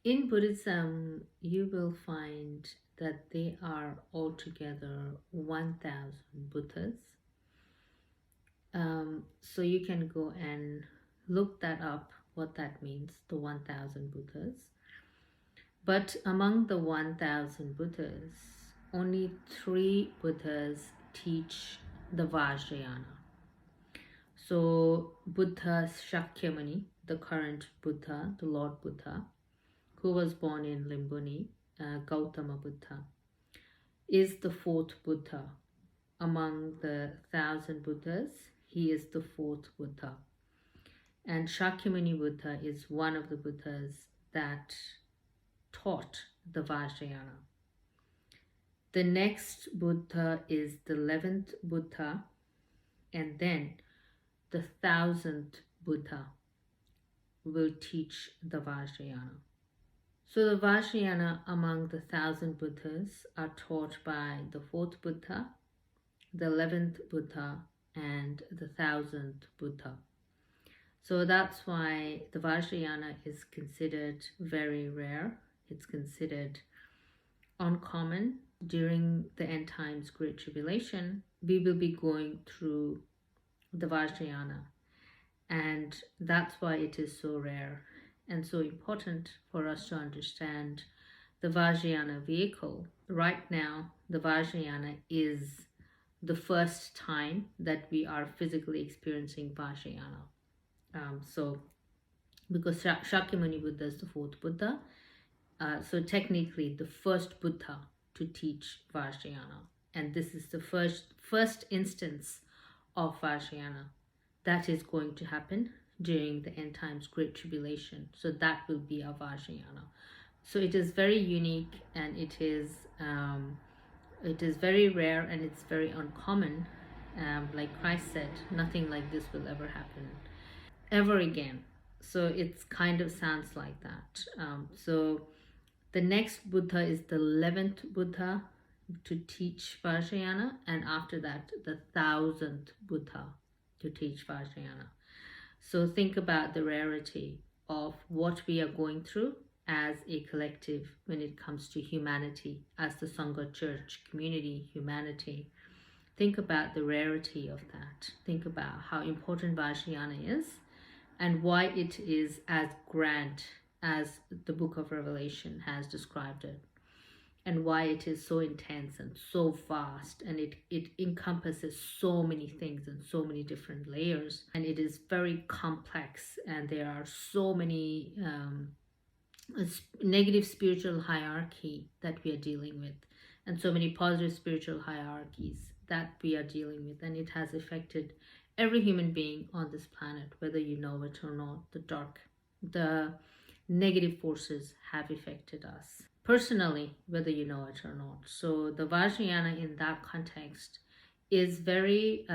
In Buddhism, you will find that they are altogether 1,000 Buddhas. So you can go and look that up, what that means, the 1,000 Buddhas. But among the 1,000 Buddhas, only 3 Buddhas teach the Vajrayana. So Buddha Shakyamuni, the current Buddha, the Lord Buddha, who was born in Limbuni, Gautama Buddha, is the 4th Buddha. Among the 1,000 Buddhas, he is the 4th Buddha. And Shakyamuni Buddha is one of the Buddhas that taught the Vajrayana. The next Buddha is the 11th Buddha, and then the 1,000th Buddha will teach the Vajrayana. So the Vajrayana among the 1,000 Buddhas are taught by the 4th Buddha, the 11th Buddha, and the 1,000th Buddha. So that's why the Vajrayana is considered very rare. It's considered uncommon. During the end times Great Tribulation, we will be going through the Vajrayana, and that's why it is so rare and so important for us to understand the Vajrayana vehicle. Right now, the Vajrayana is the first time that we are physically experiencing Vajrayana. Because Shakyamuni Buddha is the 4th Buddha, so technically the first Buddha to teach Vajrayana, and this is the first instance of Vajrayana that is going to happen during the end times Great Tribulation. So that will be a Vajrayana. So it is very unique, and it is very rare, and it's very uncommon. Like Christ said, nothing like this will ever happen ever again. So it's kind of sounds like that. So the next Buddha is the 11th Buddha to teach Vajrayana, and after that the 1,000th Buddha to teach Vajrayana. So think about the rarity of what we are going through as a collective when it comes to humanity, as the Sangha Church community, humanity. Think about the rarity of that. Think about how important Vajrayana is and why it is as grand as the book of Revelation has described it, and why it is so intense and so vast, and it encompasses so many things and so many different layers, and it is very complex, and there are so many negative spiritual hierarchy that we are dealing with, and so many positive spiritual hierarchies that we are dealing with, and it has affected every human being on this planet, whether you know it or not. The negative forces have affected us personally, whether you know it or not. So the Vajrayana in that context is very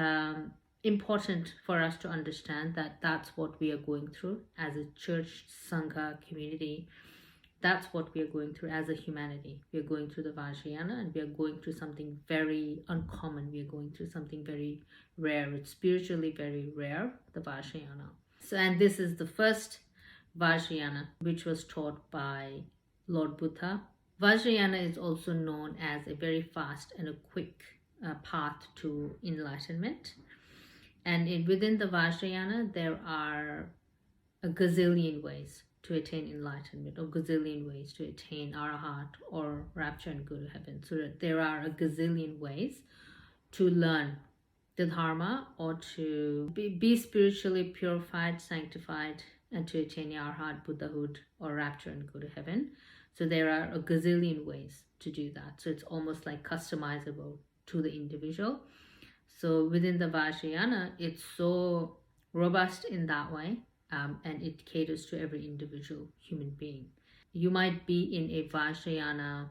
important for us to understand that that's what we are going through as a church, Sangha community. That's what we are going through as a humanity. We are going through the Vajrayana, and we are going through something very uncommon. We are going through something very rare. It's spiritually very rare, the Vajrayana. So, and this is the first Vajrayana which was taught by Lord Buddha. Vajrayana is also known as a very fast and a quick path to enlightenment. And within the Vajrayana, there are a gazillion ways to attain enlightenment, or gazillion ways to attain arahat or rapture and go to heaven. So there are a gazillion ways to learn the dharma, or to be spiritually purified, sanctified, and to attain arahat, Buddhahood, or rapture and go to heaven. So there are a gazillion ways to do that. So it's almost like customizable to the individual. So within the Vajrayana, it's so robust in that way. And it caters to every individual human being. You might be in a Vajrayana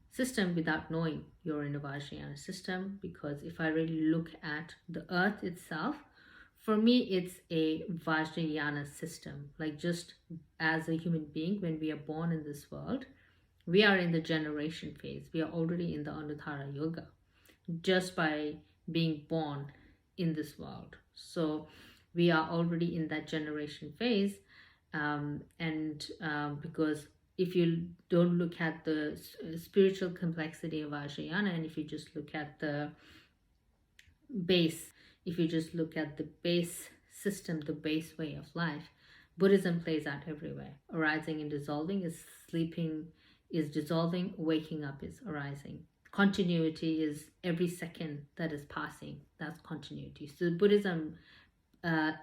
system without knowing you're in a Vajrayana system, because if I really look at the earth itself, for me it's a Vajrayana system. Like, just as a human being, when we are born in this world, we are in the generation phase. We are already in the Anuttara Yoga just by being born in this world. So we are already in that generation phase, And because if you don't look at the spiritual complexity of Vajrayana, and if you just look at the base, if you just look at the base system, the base way of life, Buddhism plays out everywhere. Arising and dissolving is sleeping, is dissolving, waking up is arising. Continuity is every second that is passing, that's continuity. So Buddhism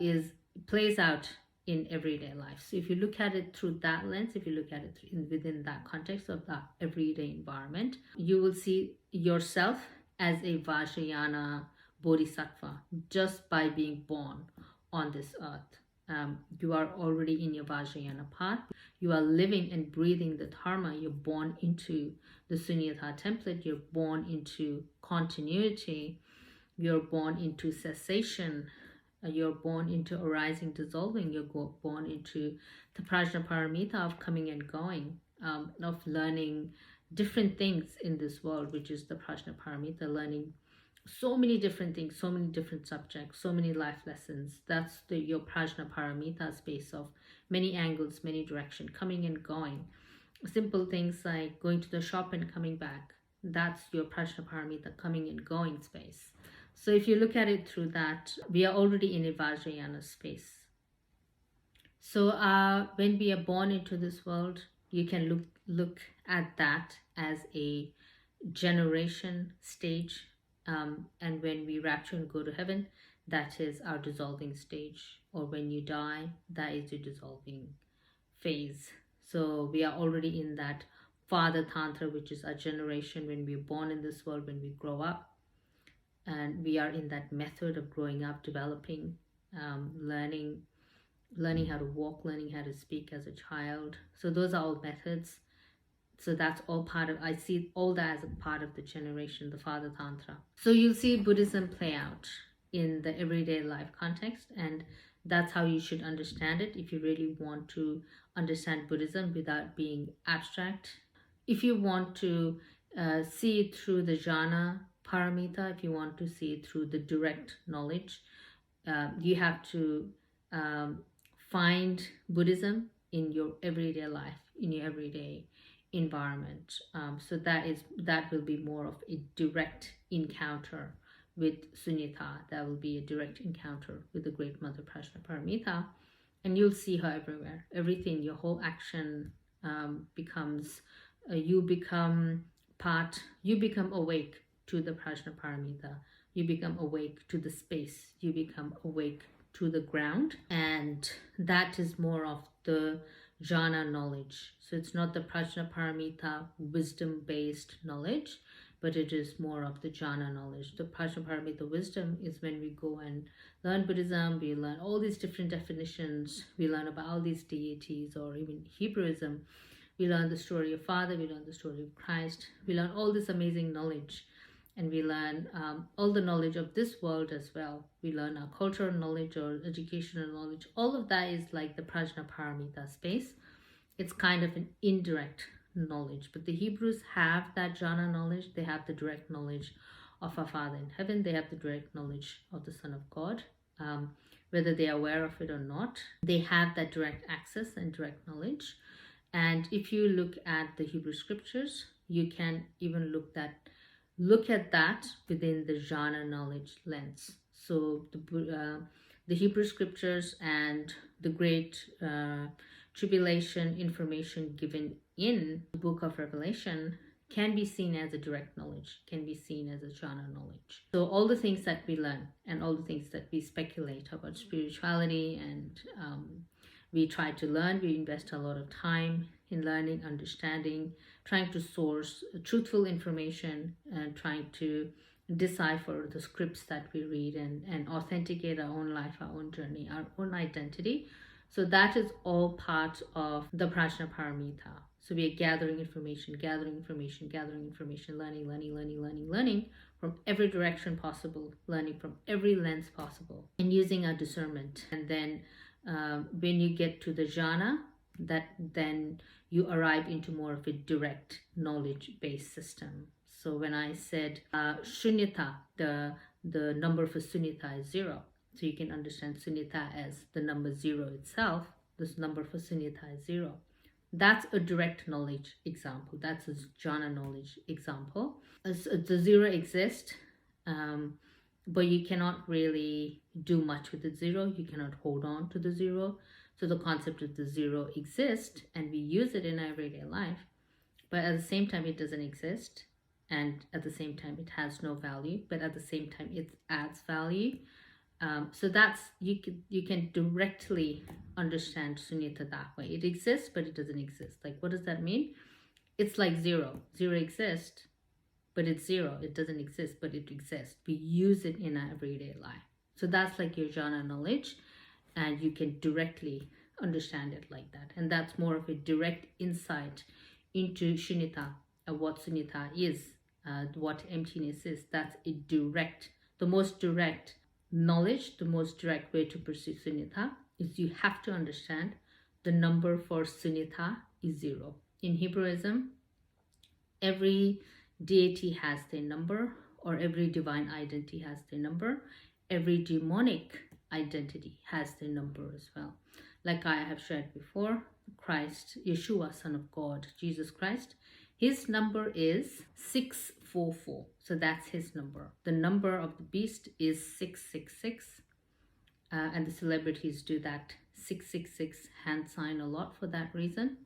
is plays out in everyday life. So if you look at it through that lens, if you look at it within that context of that everyday environment, you will see yourself as a Vajrayana bodhisattva just by being born on this earth. You are already in your Vajrayana path. You are living and breathing the Dharma. You're born into the Sunyata template. You're born into continuity. You're born into cessation. You're born into arising, dissolving. You're born into the Prajnaparamita of coming and going, of learning different things in this world, which is the Prajnaparamita, learning so many different things, so many different subjects, so many life lessons. That's your Prajnaparamita space of many angles, many directions, coming and going. Simple things like going to the shop and coming back. That's your Prajnaparamita, coming and going space. So if you look at it through that, we are already in a Vajrayana space. So when we are born into this world, you can look at that as a generation stage. And when we rapture and go to heaven, that is our dissolving stage. Or when you die, that is your dissolving phase. So we are already in that Father Tantra, which is our generation when we're born in this world, when we grow up. And we are in that method of growing up, developing, learning how to walk, learning how to speak as a child. So those are all methods. So that's all part of, I see all that as a part of the generation, the Father Tantra. So you'll see Buddhism play out in the everyday life context, and that's how you should understand it if you really want to understand Buddhism without being abstract. If you want to see it through the jhana paramita, if you want to see it through the direct knowledge, you have to find Buddhism in your everyday life, in your everyday environment. So that will be more of a direct encounter with Sunyata. That will be a direct encounter with the Great Mother Prajnaparamita, and you'll see her everywhere. Everything, your whole action becomes you become awake to the Prajnaparamita. You become awake to the space. You become awake to the ground, and that is more of the jhana knowledge. So it's not the Prajnaparamita wisdom-based knowledge, but it is more of the jhana knowledge. The Prajnaparamita wisdom is when we go and learn Buddhism, we learn all these different definitions, we learn about all these deities, or even Hebrewism. We learn the story of Father, we learn the story of Christ, we learn all this amazing knowledge, and we learn all the knowledge of this world as well. We learn our cultural knowledge or educational knowledge. All of that is like the Prajnaparamita space. It's kind of an indirect knowledge, but the Hebrews have that jhana knowledge. They have the direct knowledge of our Father in heaven. They have the direct knowledge of the Son of God. Whether they are aware of it or not, they have that direct access and direct knowledge. And if you look at the Hebrew scriptures, you can even look at that within the jhana knowledge lens. So the Hebrew scriptures and the great tribulation information given in the book of Revelation can be seen as a direct knowledge, can be seen as a jhana knowledge. So all the things that we learn and all the things that we speculate about spirituality and we try to learn, we invest a lot of time in learning, understanding, trying to source truthful information and trying to decipher the scripts that we read and authenticate our own life, our own journey, our own identity. So that is all part of the Prajnaparamita. So we are gathering information, learning from every direction possible, learning from every lens possible, and using our discernment. And then when you get to the jhana, then you arrive into more of a direct knowledge-based system. So when I said shunyata, the number for sunyata is 0. So you can understand sunyata as the number 0 itself, This number for sunyata is 0. That's a direct knowledge example. That's a jhana knowledge example. The 0 exists, but you cannot really do much with the 0. You cannot hold on to the 0. So the concept of the 0 exists, and we use it in everyday life, but at the same time it doesn't exist, and at the same time it has no value, but at the same time it adds value. So that's, you can directly understand sunyata that way. It exists, but it doesn't exist. Like, what does that mean? It's like 0. 0 exists, but it's 0. It doesn't exist, but it exists. We use it in our everyday life. So that's like your jhana knowledge, and you can directly understand it like that. And that's more of a direct insight into shunyata, what sunyata is, what emptiness is. That's a direct, the most direct knowledge, the most direct way to pursue sunyata is you have to understand the number for sunyata is 0. In Hebrewism, every deity has their number, or every divine identity has their number. Every demonic identity has their number as well. Like I have shared before, Christ, Yeshua, Son of God, Jesus Christ, his number is 644. So that's his number. The number of the beast is 666. And the celebrities do that 666 hand sign a lot for that reason.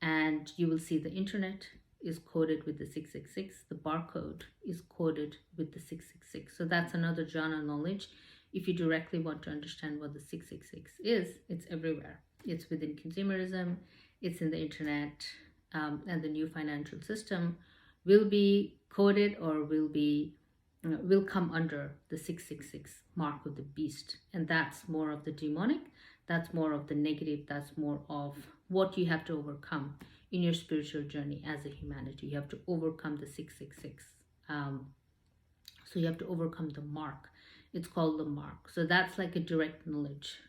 And you will see the internet is coded with the 666. The barcode is coded with the 666. So that's another jhana knowledge. If you directly want to understand what the 666 is, it's everywhere. It's within consumerism, it's in the internet, and the new financial system will be coded, or will come under the 666 mark of the beast. And that's more of the demonic, that's more of the negative, that's more of what you have to overcome in your spiritual journey as a humanity. You have to overcome the 666. So you have to overcome the mark. It's called the mark. So that's like a direct knowledge.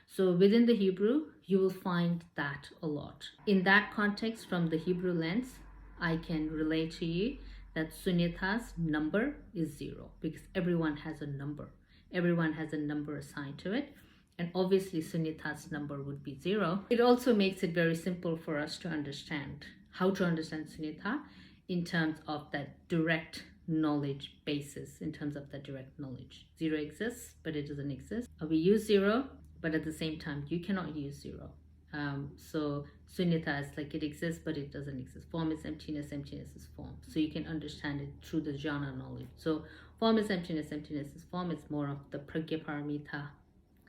So within the Hebrew, you will find that a lot. In that context, from the Hebrew lens, I can relate to you that sunyata's number is 0, because everyone has a number. Everyone has a number assigned to it. And obviously sunyata's number would be 0. It also makes it very simple for us to understand how to understand sunyata in terms of that direct knowledge basis, in terms of that direct knowledge. 0 exists, but it doesn't exist. We use 0, but at the same time, you cannot use 0. So sunyata is like it exists, but it doesn't exist. Form is emptiness, emptiness is form. So you can understand it through the jhana knowledge. So form is emptiness, emptiness is form. It's more of the pragya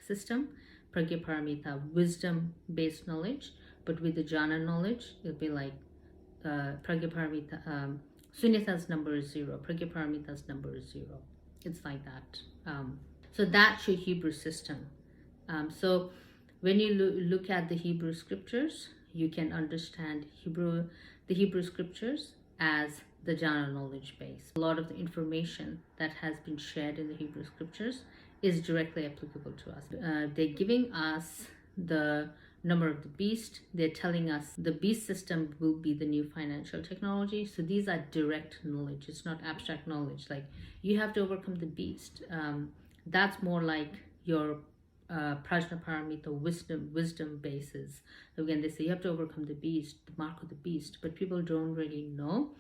system, pragya wisdom-based knowledge. But with the jhana knowledge, it'll be like pragya sunyata's number is 0, pragya number is 0. It's like that. So that's your Hebrew system. So when you look at the Hebrew scriptures, you can understand the Hebrew scriptures as the jhana knowledge base. A lot of the information that has been shared in the Hebrew scriptures is directly applicable to us. They're giving us the number of the beast. They're telling us the beast system will be the new financial technology. So these are direct knowledge. It's not abstract knowledge. Like, you have to overcome the beast. That's more like your prajnaparamita wisdom basis. Again, they say you have to overcome the beast, the mark of the beast, but people don't really know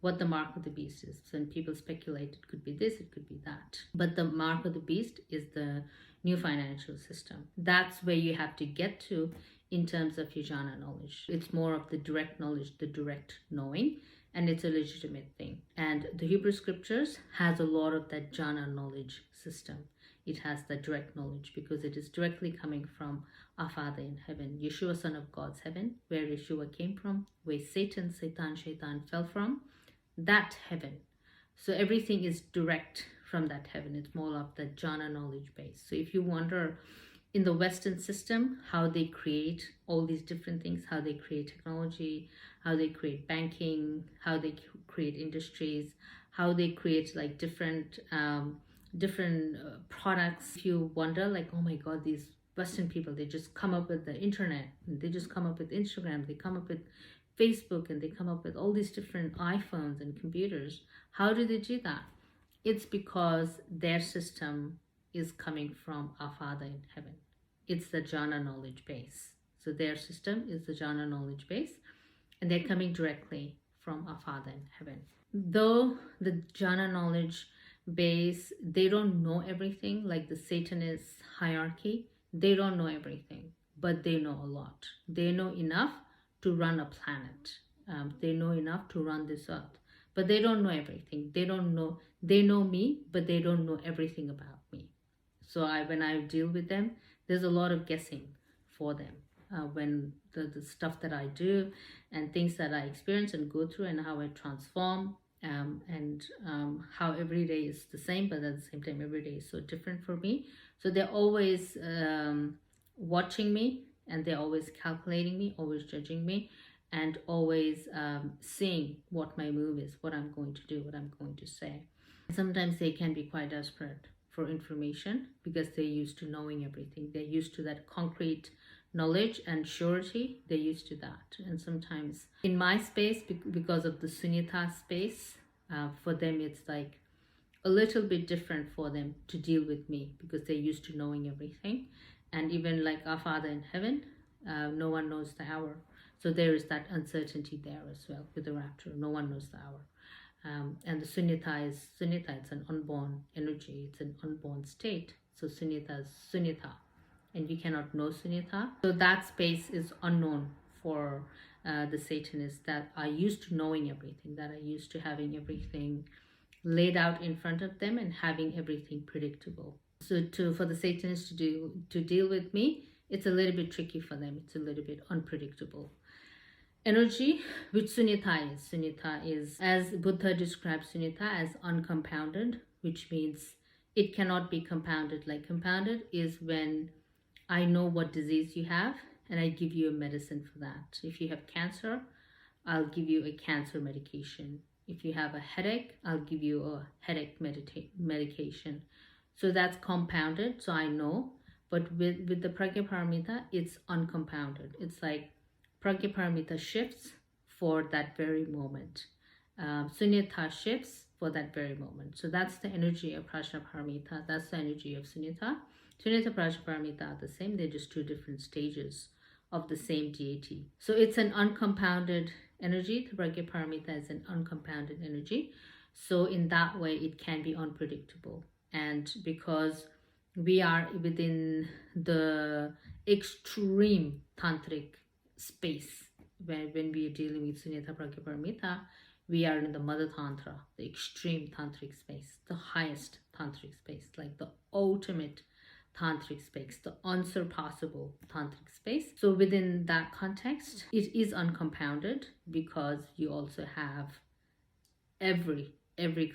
what the mark of the beast is. And people speculate it could be this, it could be that. But the mark of the beast is the new financial system. That's where you have to get to in terms of your jhana knowledge. It's more of the direct knowledge, the direct knowing, and it's a legitimate thing. And the Hebrew scriptures has a lot of that jhana knowledge system. It has that direct knowledge because it is directly coming from our Father in heaven, Yeshua, Son of God's heaven, where Yeshua came from, where Shaitan fell from, that heaven. So everything is direct from that heaven. It's more of the jhana knowledge base. So if you wonder in the Western system, how they create all these different things, how they create technology, how they create banking, how they create industries, how they create like different products. If you wonder like, oh my God, these Western people, they just come up with the internet, they just come up with Instagram, they come up with Facebook, and they come up with all these different iPhones and computers. How do they do that? It's because their system is coming from our Father in heaven. it's the jhana knowledge base. So their system is the jhana knowledge base, and they're coming directly from our Father in heaven. Though the jhana knowledge base, they don't know everything, like the Satanist hierarchy, they don't know everything, but they know a lot. They know enough to run a planet. They know enough to run this earth, but they don't know everything. They know me, but they don't know everything about me. So when I deal with them, there's a lot of guessing for them. When the stuff that I do and things that I experience and go through and how I transform, and how every day is the same, but at the same time every day is so different for me. So they're always watching me, and they're always calculating me, always judging me, and always seeing what my move is, what I'm going to do, what I'm going to say. Sometimes they can be quite desperate for information because they're used to knowing everything. They're used to that concrete knowledge and surety. They're used to that. And sometimes in my space, because of the Sunyata space, for them it's like a little bit different for them to deal with me because they're used to knowing everything. And even like our Father in heaven, no one knows the hour. So there is that uncertainty there as well with the rapture. No one knows the hour. And the Sunyata is Sunyata, it's an unborn energy, it's an unborn state. So Sunyata is Sunyata, and you cannot know Sunyata. So that space is unknown for the Satanists that are used to knowing everything, that are used to having everything laid out in front of them and having everything predictable. So for the Satanists to deal with me, it's a little bit tricky for them. It's a little bit unpredictable energy, which Sunyata is. Sunyata is, as Buddha describes Sunyata, as uncompounded, which means it cannot be compounded. Like compounded is when I know what disease you have and I give you a medicine for that. If you have cancer, I'll give you a cancer medication. If you have a headache, I'll give you a headache medication. So that's compounded, so I know. But with the Pragyaparamita, it's uncompounded. It's like Pragyaparamita shifts for that very moment. Sunyata shifts for that very moment. So that's the energy of Prajnaparamita. That's the energy of Sunyata. Sunyata and Prajnaparamita are the same. They're just two different stages of the same deity. So it's an uncompounded energy. The Pragyaparamita is an uncompounded energy. So in that way, it can be unpredictable. And because we are within the extreme tantric space, when we are dealing with Sunyata Pragyaparamita, we are in the Mother Tantra, the extreme tantric space, the highest tantric space, like the ultimate tantric space, the unsurpassable tantric space. So within that context, it is uncompounded because you also have every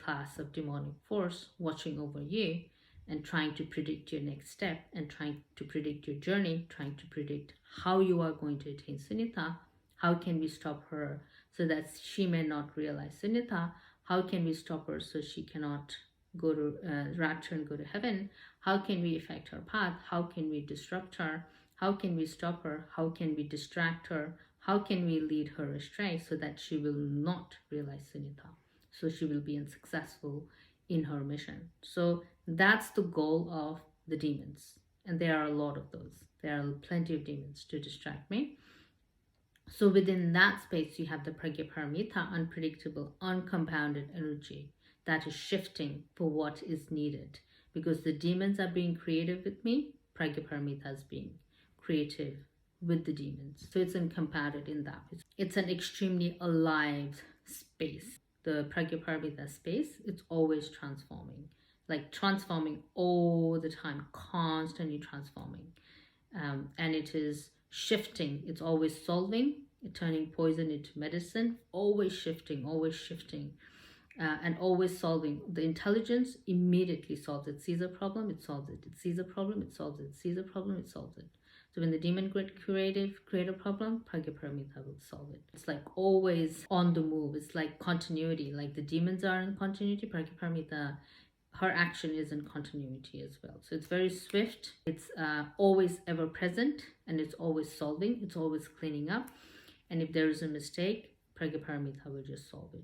class of demonic force watching over you and trying to predict your next step and trying to predict your journey, trying to predict how you are going to attain Sunyata. How can we stop her so that she may not realize Sunyata? How can we stop her so she cannot go to rapture and go to heaven? How can we affect her path? How can we disrupt her? How can we stop her? How can we distract her? How can we lead her astray so that she will not realize Sunyata? So she will be unsuccessful in her mission. So that's the goal of the demons. And there are a lot of those. There are plenty of demons to distract me. So within that space, you have the Pragyaparamita, unpredictable, uncompounded energy that is shifting for what is needed. Because the demons are being creative with me, Pragyaparamita is being creative with the demons. So it's uncompounded in that. It's an extremely alive space. The Pragyaparamita space, it's always transforming. Like transforming all the time, constantly transforming. And it is shifting. It's always solving, turning poison into medicine, always shifting, and always solving. The intelligence immediately solves it. Sees a problem, it solves it. It sees a problem, it solves it. It sees a problem, it solves it. So when the demon create a problem, Pragyaparamita will solve it. It's like always on the move. It's like continuity. Like the demons are in continuity, Pragyaparamita, her action is in continuity as well. So it's very swift. It's always ever present, and it's always solving. It's always cleaning up. And if there is a mistake, Pragyaparamita will just solve it.